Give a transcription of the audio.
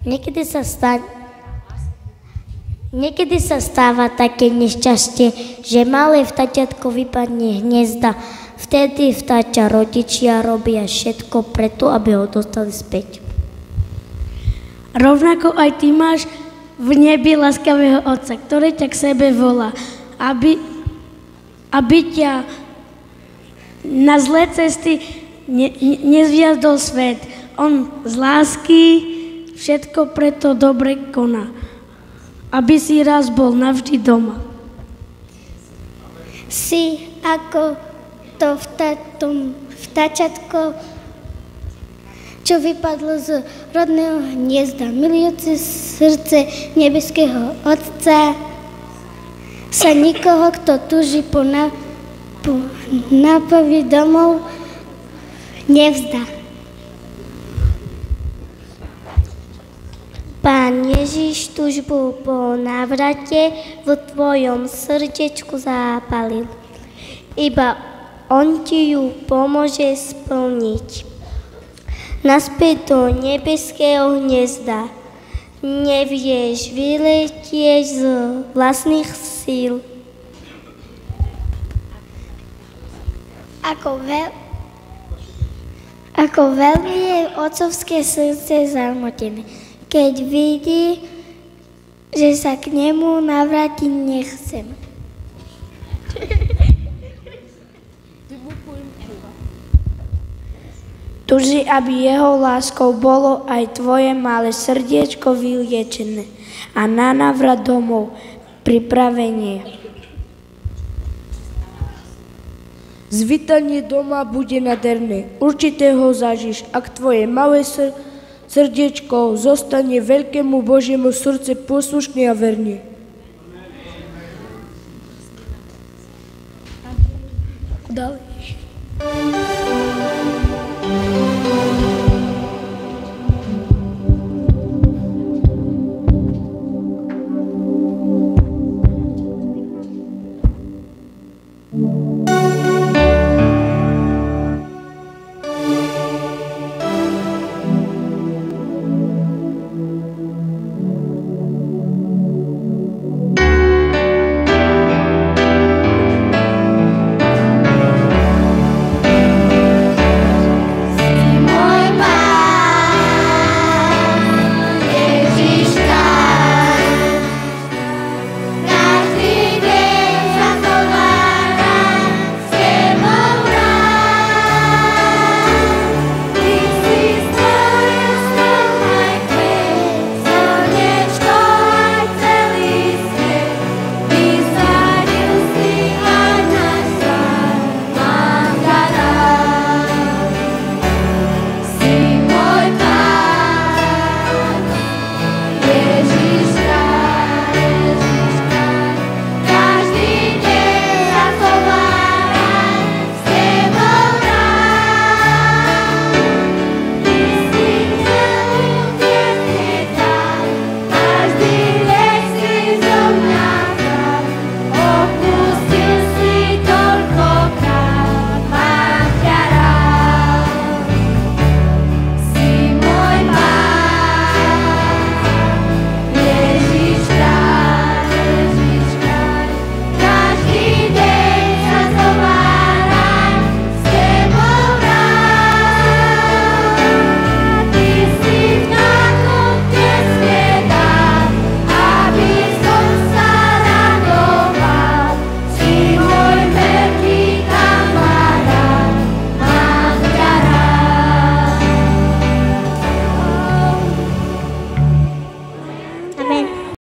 Niekedy sa stáva také nešťastie, že malé vtáťatko vypadne hniezda. Vtedy vtáča rodičia robia všetko preto, aby ho dostali späť. Rovnako aj ty máš v nebi láskavého Otca, ktorý ťa k sebe volá, aby ťa na zlé cesty nezviazdol svet. On z lásky všetko preto dobre koná, aby si raz bol navždy doma. Si ako to vtáčatko, čo vypadlo z rodného hniezda, milujúce srdce nebeského Otca, sa nikoho, kto túži po nápovi domov, nevzdá. Pán Ježiš túžbu po návrate v tvojom srdečku zapálil. Iba on ti ju pomôže splniť. Naspäť do nebeského hniezda nevieš vyletieť z vlastných síl. Ako veľmi je otcovské srdce zarmotené, keď vidí, že sa k nemu navrátiť nechcem. Tuži, aby jeho láskou bolo aj tvoje malé srdiečko vyliečené a na návrat domov pripravenie. Zvítanie doma bude nádherné, určite ho zažíš, ak tvoje malé srdiečko zostane veľkému Božiemu srdce poslušné a verné. Ďalej.